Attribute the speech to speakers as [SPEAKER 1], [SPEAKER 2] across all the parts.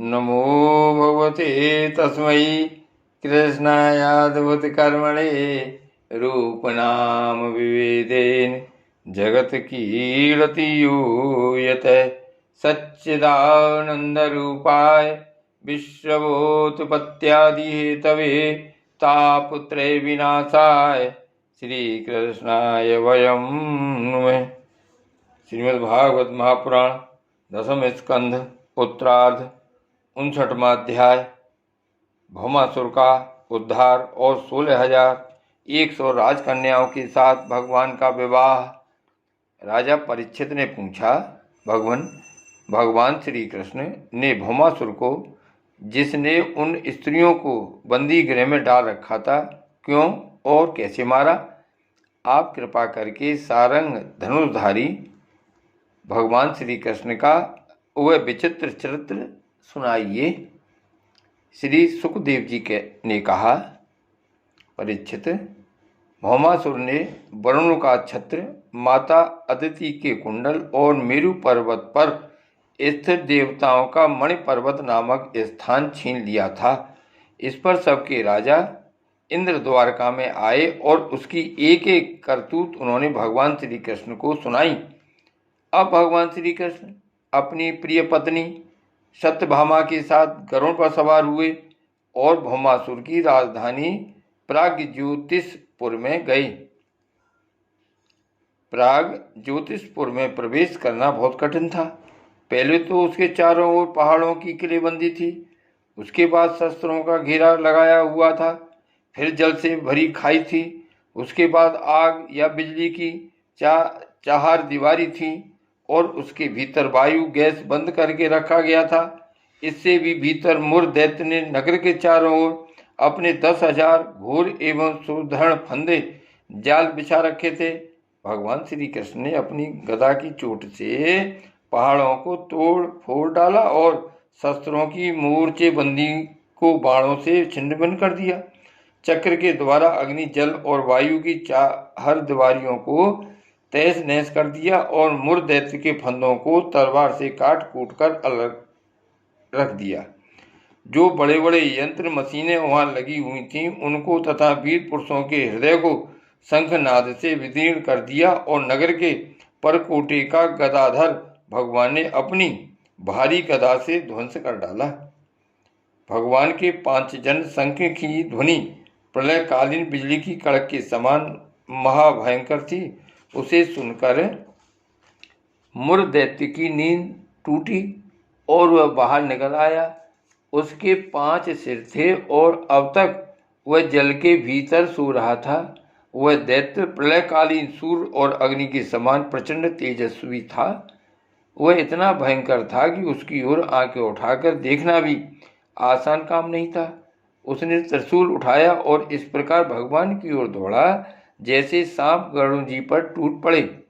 [SPEAKER 1] नमो भगवते तस्मै कृष्णायाद्भुत कर्मणे रूपनाम विवेदेन जगत कीर्ति यूयत सच्चिदानंदरूपाय विश्वभूतपत्यादि हेतवे तापुत्रे विनाशाय श्री कृष्णाय वयं नुमः। श्रीमद्भागवत महापुराण दसम स्कंध उत्तरार्ध 59वां अध्याय भौमासुर का उद्धार और 16,100 राजकन्याओं के साथ भगवान का विवाह। राजा परीक्षित ने पूछा, भगवान श्री कृष्ण ने भौमासुर को, जिसने उन स्त्रियों को बंदी गृह में डाल रखा था, क्यों और कैसे मारा? आप कृपा करके सारंग धनुषधारी भगवान श्री कृष्ण का वह विचित्र चरित्र सुनाइए। श्री सुखदेव जी ने कहा, परीक्षित, भौमासुर ने वरुण का छत्र, माता अदिति के कुंडल और मेरु पर्वत पर स्थित देवताओं का मणि पर्वत नामक स्थान छीन लिया था। इस पर सबके राजा इंद्र द्वारका में आए और उसकी एक एक करतूत उन्होंने भगवान श्री कृष्ण को सुनाई। अब भगवान श्री कृष्ण अपनी प्रिय पत्नी सत्यभामा के साथ गरुड़ पर सवार हुए और भौमासुर की राजधानी प्रागज्योतिषपुर में गए। प्रागज्योतिषपुर में प्रवेश करना बहुत कठिन था। पहले तो उसके चारों ओर पहाड़ों की किलेबंदी थी, उसके बाद शस्त्रों का घेरा लगाया हुआ था, फिर जल से भरी खाई थी, उसके बाद आग या बिजली की चार दीवारी थी और उसके भीतर वायु गैस बंद करके रखा गया था। इससे भी भीतर मुर दैत्य ने नगर के चारों ओर अपने 10,000 घोर एवं सुदृढ़ फंदे जाल बिछा रखे थे। भगवान श्री कृष्ण ने अपनी गदा की चोट से पहाड़ों को तोड़ फोड़ डाला और शस्त्रों की मोर्चे बंदी को बाणों से छिन्न भिन्न कर दिया। चक्र के द्वारा अग्नि, जल और वायु की हर दीवारियों को तहस नहस कर दिया और मुर दैत्य के फंदों को तलवार से काट कूट कर अलग रख दिया। जो बड़े बड़े यंत्र मशीनें वहां लगी हुई थीं, उनको तथा वीर पुरुषों के हृदय को शंखनाद से विदीर्ण कर दिया और नगर के परकोटे का गदाधर भगवान ने अपनी भारी गदा से ध्वंस कर डाला। भगवान के 5 जन शंख की ध्वनि प्रलयकालीन बिजली की कड़क के समान महाभयंकर थी। उसे सुनकर मुर दैत्य की नींद टूटी और वह बाहर निकल आया। उसके 5 सिर थे और अब तक वह जल के भीतर सो रहा था। वह दैत्य प्रलयकालीन सूर्य और अग्नि के समान प्रचंड तेजस्वी था। वह इतना भयंकर था कि उसकी ओर आंखें उठाकर देखना भी आसान काम नहीं था। उसने त्रिशूल उठाया और इस प्रकार भगवान की ओर दौड़ा जैसे सांप गरुड़ जी पर टूट पड़े।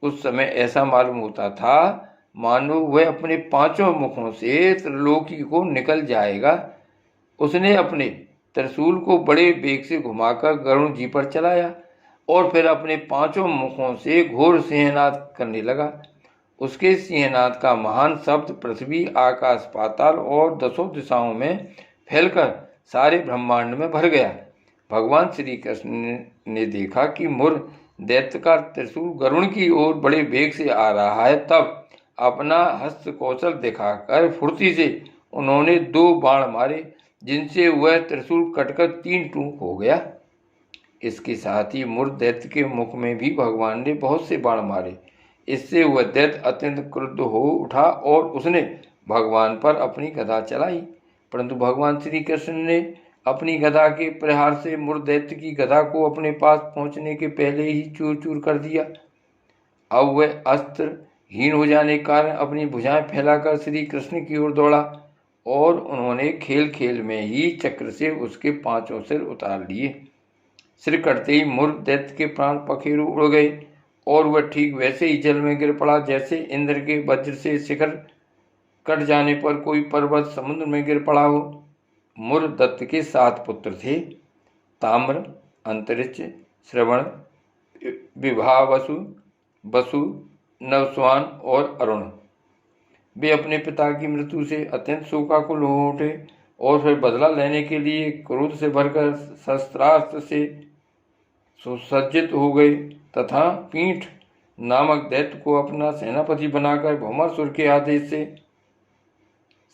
[SPEAKER 1] उस समय ऐसा मालूम होता था मानो वह अपने 5 मुखों से त्रिलोकी को निकल जाएगा। उसने अपने त्रिशूल को बड़े वेग से घुमाकर गरुड़ जी पर चलाया और फिर अपने 5 मुखों से घोर सिंहनाद करने लगा। उसके सिंहनाद का महान शब्द पृथ्वी, आकाश, पाताल और 10 दिशाओं में फैलकर सारे ब्रह्मांड में भर गया। भगवान श्री कृष्ण ने देखा कि मुर दैत्य का त्रिशूल गरुड़ की ओर बड़े वेग से आ रहा है। तब अपना हस्त कौशल दिखाकर फुर्ती से उन्होंने 2 बाण मारे, जिनसे वह त्रिशूल कटकर 3 टूक हो गया। इसके साथ ही मुर दैत्य के मुख में भी भगवान ने बहुत से बाण मारे। इससे वह दैत्य अत्यंत क्रुद्ध हो उठा और उसने भगवान पर अपनी गदा चलाई, परंतु भगवान श्री कृष्ण ने अपनी गदा के प्रहार से मुर दैत्य की गदा को अपने पास पहुंचने के पहले ही चूर चूर कर दिया। अब वह अस्त्रहीन हो जाने के कारण अपनी भुजाएं फैलाकर श्री कृष्ण की ओर दौड़ा और उन्होंने खेल खेल में ही चक्र से उसके 5 सिर उतार लिए। सिर कटते ही मुर दैत्य के प्राण पखेरु उड़ गए और वह ठीक वैसे ही जल में गिर पड़ा जैसे इंद्र के वज्र से शिखर कट जाने पर कोई पर्वत समुद्र में गिर पड़ा हो। मुर दत्त के 7 पुत्र थे, ताम्र, अंतरिक्ष, श्रवण, विभावसु, वसु, नवस्वान और अरुण। वे अपने पिता की मृत्यु से अत्यंत शोकाकुल हो उठे और फिर बदला लेने के लिए क्रोध से भरकर शस्त्रास्त्र से सुसज्जित हो गए तथा पीठ नामक दैत्य को अपना सेनापति बनाकर भौमासुर के आदेश से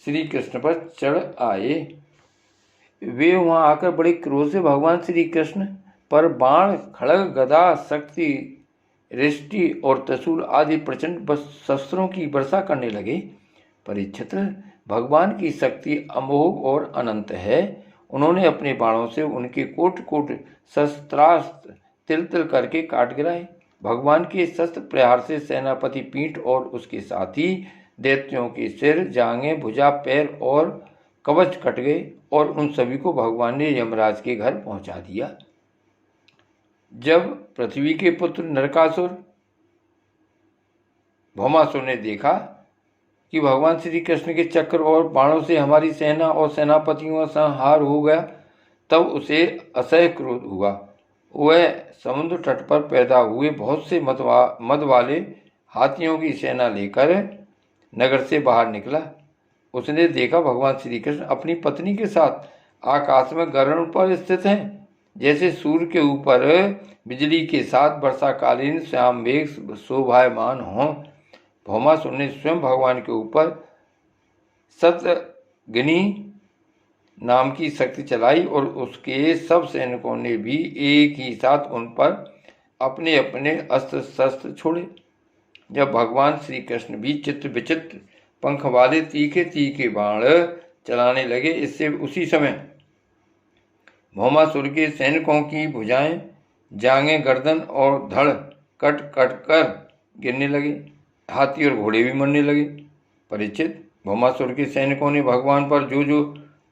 [SPEAKER 1] श्री कृष्ण पर चढ़ आए। वे वहां आकर बड़े क्रोध से भगवान श्री कृष्ण पर बाण, खड़ग, गदा, शक्ति, रिष्टि और त्रिशूल आदि प्रचंड शस्त्रों की वर्षा करने लगे। परीक्षित, भगवान की शक्ति अमोघ और अनंत है। उन्होंने अपने बाणों से उनके कोट कोट शस्त्रास्त्र तिल तिल करके काट गिराए। भगवान के शस्त्र प्रहार से सेनापति पीठ और उसके साथी दैत्यों के सिर, जांघें, भुजा, पैर और कवच कट गए और उन सभी को भगवान ने यमराज के घर पहुंचा दिया। जब पृथ्वी के पुत्र नरकासुर भौमासुर ने देखा कि भगवान श्री कृष्ण के चक्र और बाणों से हमारी सेना और सेनापतियों का संहार हो गया, तब उसे असह्य क्रोध हुआ। वह समुद्र तट पर पैदा हुए बहुत से मद वाले हाथियों की सेना लेकर नगर से बाहर निकला। उसने देखा भगवान श्री कृष्ण अपनी पत्नी के साथ आकाश में गरुड़ पर स्थित हैं, जैसे सूर्य के ऊपर बिजली के साथ वर्षाकालीन श्याम मेघ शोभायमान हों। भौमासुर ने स्वयं भगवान के ऊपर सतग्नि नाम की शक्ति चलाई और उसके सब सैनिकों ने भी एक ही साथ उन पर अपने अपने अस्त्र शस्त्र छोड़े। जब भगवान श्री कृष्ण भी चित्र विचित्र पंख वाले तीखे तीखे बाण चलाने लगे, इससे उसी समय भौमासुर के सैनिकों की भुजाएं, जांघें, गर्दन और धड़ कट कट कर गिरने लगे। हाथी और घोड़े भी मरने लगे। परीक्षित, भौमासुर के सैनिकों ने भगवान पर जो जो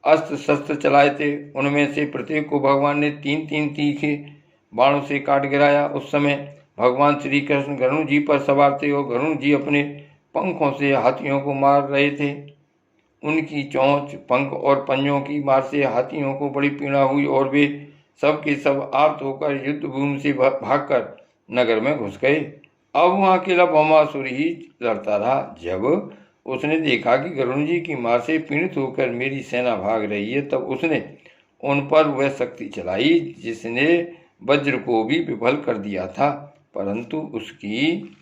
[SPEAKER 1] अस्त्र शस्त्र चलाए थे, उनमें से प्रत्येक को भगवान ने तीन तीन तीखे बाणों से काट गिराया। उस समय भगवान श्री कृष्ण गरुड़ जी पर सवार थे और गरुड़ जी अपने पंखों से हाथियों को मार रहे थे। उनकी चोंच, पंख और पंजों की मार से हाथियों को बड़ी पीड़ा हुई और वे सब के सब आर्त होकर युद्ध भूमि से भागकर नगर में घुस गए। अब वहां अकेला भौमासुर ही लड़ता रहा। जब उसने देखा कि गरुड़ जी की मार से पीड़ित होकर मेरी सेना भाग रही है, तब उसने उन पर वह शक्ति चलाई जिसने वज्र को भी विफल कर दिया था, परंतु उसकी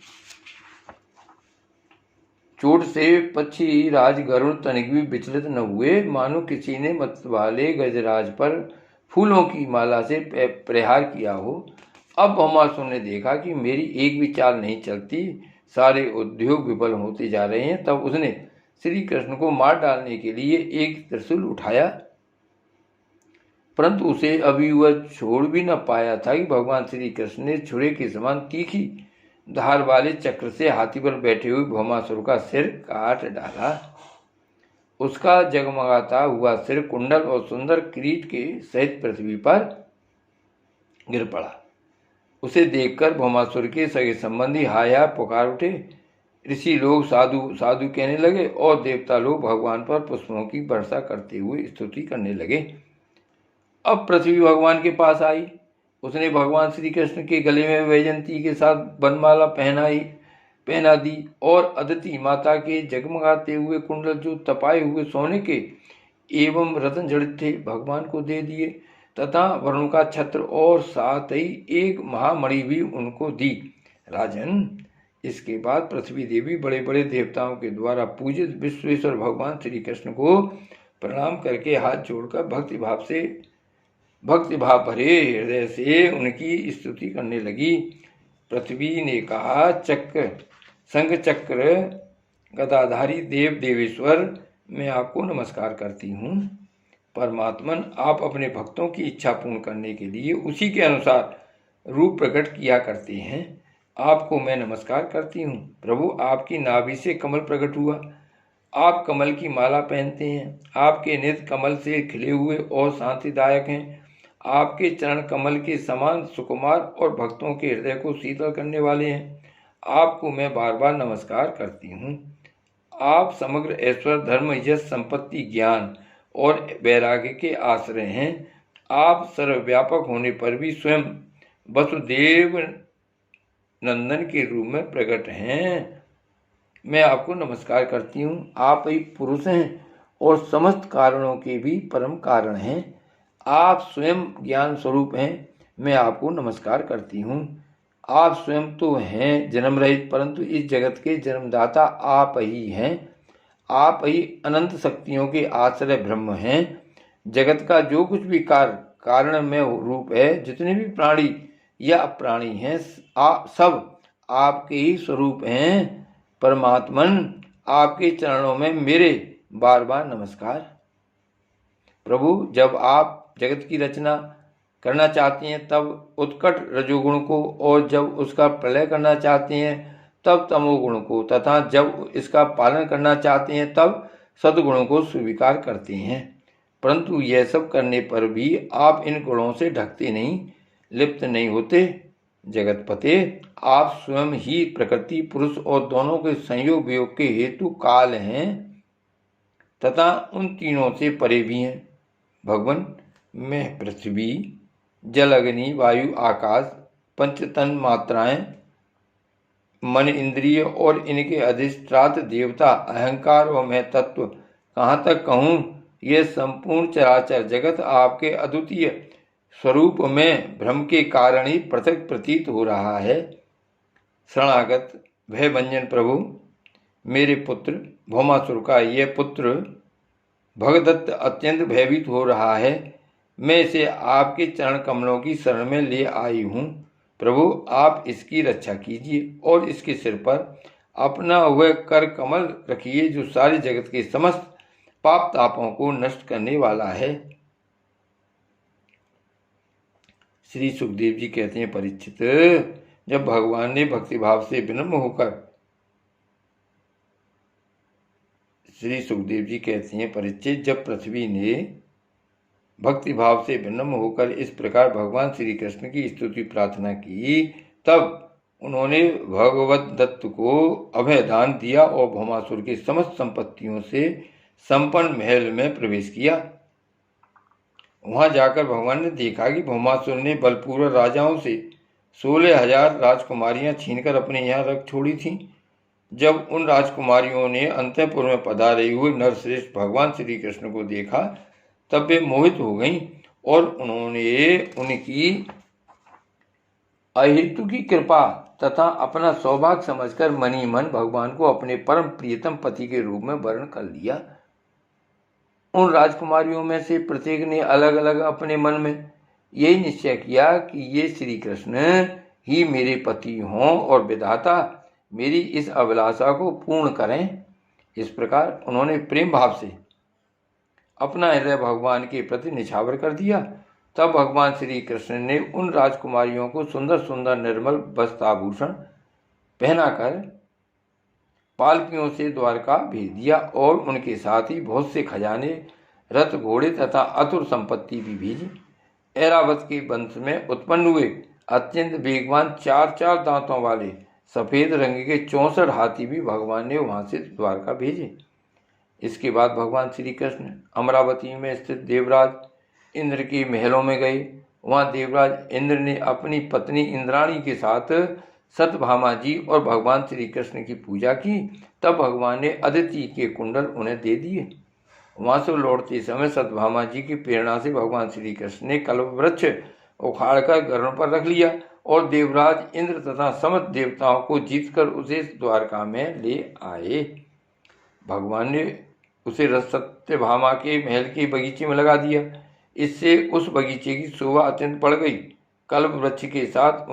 [SPEAKER 1] चोट से पक्षी राज गरुड़ तनिक भी विचलित न हुए, मानो किसी ने मत वाले गजराज पर फूलों की माला से प्रहार किया हो। अब भौमासुर ने देखा कि मेरी एक भी चाल नहीं चलती, सारे उद्योग विफल होते जा रहे हैं। तब उसने श्री कृष्ण को मार डालने के लिए एक त्रिशूल उठाया, परंतु उसे अभी वह छोड़ भी न पाया था कि भगवान श्री कृष्ण ने छुरे के समान तीखी धार वाले चक्र से हाथी पर बैठे हुए भौमासुर का सिर काट डाला। उसका जगमगाता हुआ सिर कुंडल और सुंदर किरीट के सहित पृथ्वी पर गिर पड़ा। उसे देखकर भौमासुर के सगे संबंधी हाय हाय पुकार उठे। ऋषि लोग साधु साधु कहने लगे और देवता लोग भगवान पर पुष्पों की वर्षा करते हुए स्तुति करने लगे। अब पृथ्वी भगवान के पास आई। उसने भगवान श्री कृष्ण के गले में वैजयंती के साथ बनमाला पहना दी और अदिति माता के जगमगाते हुए कुंडल जो तपाए हुए सोने के एवं रत्न जड़ित थे भगवान को दे दिए तथा वरुण का छत्र और साथ ही एक महामणि भी उनको दी। राजन, इसके बाद पृथ्वी देवी बड़े बड़े देवताओं के द्वारा पूजित विश्वेश्वर भगवान श्री कृष्ण को प्रणाम करके हाथ जोड़कर भक्तिभाव भरे हृदय से उनकी स्तुति करने लगी। पृथ्वी ने कहा, शंख चक्र गदाधारी देव देवेश्वर, मैं आपको नमस्कार करती हूँ। परमात्मन, आप अपने भक्तों की इच्छा पूर्ण करने के लिए उसी के अनुसार रूप प्रकट किया करते हैं। आपको मैं नमस्कार करती हूँ। प्रभु, आपकी नाभि से कमल प्रकट हुआ। आप कमल की माला पहनते हैं। आपके नेत्र कमल से खिले हुए और शांतिदायक हैं। आपके चरण कमल के समान सुकुमार और भक्तों के हृदय को शीतल करने वाले हैं। आपको मैं बार बार नमस्कार करती हूँ। आप समग्र ऐश्वर्य, धर्म, यश, संपत्ति, ज्ञान और वैराग्य के आश्रय हैं। आप सर्वव्यापक होने पर भी स्वयं वसुदेव नंदन के रूप में प्रकट हैं। मैं आपको नमस्कार करती हूँ। आप ही पुरुष हैं और समस्त कारणों के भी परम कारण हैं। आप स्वयं ज्ञान स्वरूप हैं। मैं आपको नमस्कार करती हूँ। आप स्वयं तो हैं जन्म रहित, परंतु इस जगत के जन्मदाता आप ही हैं। आप ही अनंत शक्तियों के आश्रय ब्रह्म हैं। जगत का जो कुछ भी कारण में रूप है, जितने भी प्राणी या अप्राणी हैं, सब आपके ही स्वरूप हैं। परमात्मन, आपके चरणों में मेरे बार बार नमस्कार। प्रभु, जब आप जगत की रचना करना चाहती हैं तब उत्कट रजोगुण को, और जब उसका प्रलय करना चाहती हैं तब तमोगुण को, तथा जब इसका पालन करना चाहते हैं तब सद्गुणों को स्वीकार करते हैं। परंतु यह सब करने पर भी आप इन गुणों से ढकते नहीं, लिप्त नहीं होते। जगतपते, आप स्वयं ही प्रकृति, पुरुष और दोनों के संयोग वियोग के हेतु काल हैं तथा उन तीनों से परे भी हैं। भगवान, मैं पृथ्वी, जल, अग्नि, वायु, आकाश, पंचतन मात्राएं, मन, इंद्रिय और इनके अधिष्ठात्र देवता, अहंकार व मैं तत्व, कहाँ तक कहूँ, ये संपूर्ण चराचर जगत आपके अद्वितीय स्वरूप में भ्रम के कारण ही पृथक प्रतीत हो रहा है। शरणागत भयभंजन प्रभु, मेरे पुत्र भौमासुर का यह पुत्र भगदत्त अत्यंत भयभीत हो रहा है। मैं इसे आपके चरण कमलों की शरण में ले आई हूँ। प्रभु, आप इसकी रक्षा कीजिए और इसके सिर पर अपना वह कर कमल रखिए जो सारे जगत के समस्त पाप तापों को नष्ट करने वाला है। श्री सुखदेव जी कहते हैं, परीक्षित, जब भगवान ने भक्तिभाव से विनम्र होकर श्री सुखदेव जी कहते हैं, परीक्षित, जब पृथ्वी ने भक्तिभाव से विनम्र होकर इस प्रकार भगवान श्री कृष्ण की स्तुति प्रार्थना की, तब उन्होंने भगवत दत्त को अभय दान दिया और भौमासुर की समस्त संपत्तियों से संपन्न महल में प्रवेश किया। वहां जाकर भगवान ने देखा कि भौमासुर ने बलपूर्वक राजाओं से 16,000 राजकुमारियां छीनकर अपने यहाँ रख छोड़ी थीं। जब उन राजकुमारियों ने अंतःपुर में पधारे हुए नरश्रेष्ठ भगवान श्री कृष्ण को देखा, तब वे मोहित हो गईं और उन्होंने उनकी अहेतु की कृपा तथा अपना सौभाग्य समझकर मनी मन भगवान को अपने परम प्रियतम पति के रूप में वर्ण कर लिया। उन राजकुमारियों में से प्रत्येक ने अलग अलग अपने मन में यही निश्चय किया कि ये श्री कृष्ण ही मेरे पति हों और विधाता मेरी इस अभिलाषा को पूर्ण करें। इस प्रकार उन्होंने प्रेम भाव से अपना हृदय भगवान के प्रति निछावर कर दिया। तब भगवान श्री कृष्ण ने उन राजकुमारियों को सुंदर सुंदर निर्मल वस्त्राभूषण पहनाकर पालकियों से द्वारका भेज दिया और उनके साथ ही बहुत से खजाने, रथ, घोड़े तथा अतुर संपत्ति भी भेजी। ऐरावत के वंश में उत्पन्न हुए अत्यंत वेगवान 4-4 दांतों वाले सफेद रंग के 64 हाथी भी भगवान ने वहां से द्वारका भेजे। इसके बाद भगवान श्री कृष्ण अमरावती में स्थित देवराज इंद्र के महलों में गए। वहां देवराज इंद्र ने अपनी पत्नी इंद्राणी के साथ सत्यभामा जी और भगवान श्री कृष्ण की पूजा की। तब भगवान ने अदिति के कुंडल उन्हें दे दिए। वहां से लौटते समय सत्यभामा जी की प्रेरणा से भगवान श्री कृष्ण ने कल्प वृक्ष उखाड़कर गर्दन पर रख लिया और देवराज इंद्र तथा समस्त देवताओं को जीतकर उसे द्वारका में ले आए। भगवान ने उसे सत्यभामा के महल के बगीचे में लगा दिया। इससे उस बगीचे की शोभा अत्यंत बढ़ गई। कल्प वृक्ष के साथ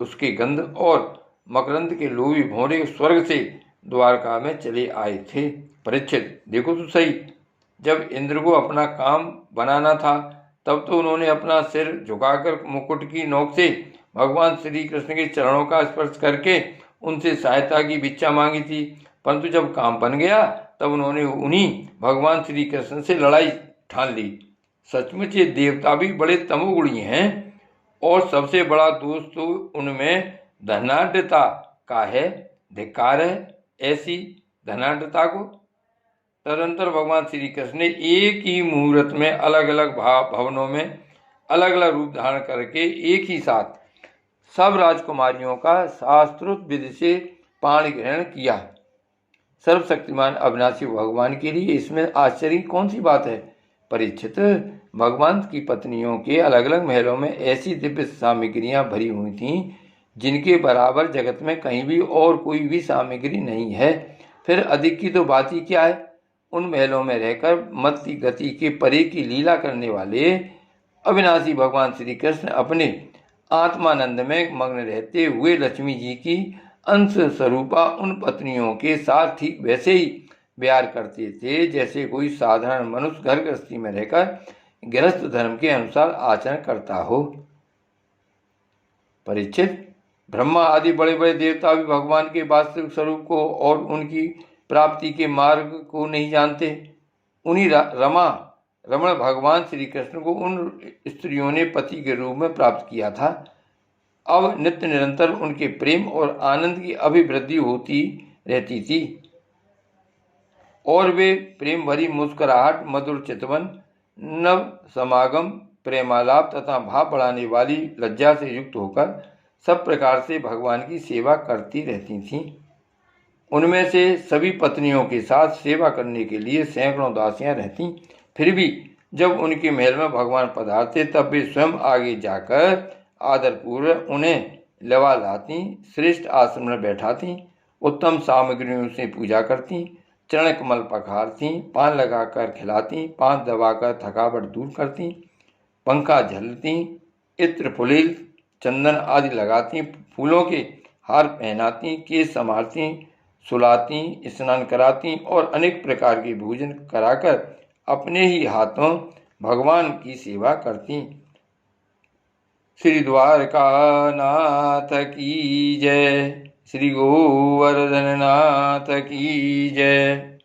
[SPEAKER 1] उसके गंध और मकरंद के लोभी भौरे स्वर्ग से द्वारका में चले आए थे। परीक्षित, देखो तो सही, जब इंद्र को अपना काम बनाना था तब तो उन्होंने अपना सिर झुकाकर मुकुट की नोक से भगवान श्री कृष्ण के चरणों का स्पर्श करके उनसे सहायता की भिक्षा मांगी थी। परंतु जब काम बन गया तब उन्होंने उन्हीं भगवान श्री कृष्ण से लड़ाई ठान ली। सचमुच ये देवता भी बड़े तमोगुणी हैं और सबसे बड़ा दोष तो उनमें धनाढ़ता का है। धिक्कार है ऐसी धनाढ़ता को। तदनंतर भगवान श्री कृष्ण ने एक ही मुहूर्त में अलग अलग भवनों में अलग अलग रूप धारण करके एक ही साथ सब राजकुमारियों का शास्त्रोक्त विधि से पाणी ग्रहण किया। सर्वशक्तिमान अविनाशी भगवान के लिए इसमें आश्चर्य कौन सी बात है? परीक्षित, भगवान की पत्नियों के अलग अलग महलों में ऐसी दिव्य सामग्रियां भरी हुई थीं जिनके बराबर जगत में कहीं भी और कोई भी सामग्री नहीं है। फिर अधिक की तो बात ही क्या है। उन महलों में रहकर मति गति के परे की लीला करने वाले अविनाशी भगवान श्री कृष्ण अपने आत्मानंद में मग्न रहते हुए लक्ष्मी जी की अंश स्वरूपा उन पत्नियों के साथ ठीक वैसे ही व्यवहार करते थे जैसे कोई साधारण मनुष्य घर गृहस्थी में रहकर गृहस्थ धर्म के अनुसार आचरण करता हो। परीक्षित, ब्रह्मा आदि बड़े बड़े देवता भी भगवान के वास्तविक स्वरूप को और उनकी प्राप्ति के मार्ग को नहीं जानते। उन्हीं रमण भगवान श्री कृष्ण को उन स्त्रियों ने पति के रूप में प्राप्त किया था। अब नित्य निरंतर उनके प्रेम और आनंद की अभिवृद्धि होती रहती थी और वे प्रेम भरी मुस्कुराहट, मधुर चितवन, नव समागम, प्रेमालाप तथा भाव बढ़ाने वाली लज्जा से युक्त होकर सब प्रकार से भगवान की सेवा करती रहती थीं। उनमें से सभी पत्नियों के साथ सेवा करने के लिए सैकड़ों दासियां रहतीं। फिर भी जब उनके महल में भगवान पधारते तब वे स्वयं आगे जाकर आदरपूर्वक उन्हें लवा लाती, श्रेष्ठ आसन में बैठाती, उत्तम सामग्रियों से पूजा करती, चरण कमल पखारती, पान लगाकर खिलाती, पान दबाकर थकावट दूर करती, पंखा झलती, इत्र फुलील चंदन आदि लगाती, फूलों के हार पहनाती, केस संवारती, सुलाती, स्नान कराती और अनेक प्रकार के भोजन कराकर अपने ही हाथों भगवान की सेवा करती। श्री द्वारकानाथ की जय। श्री गोवर्धन नाथ की जय।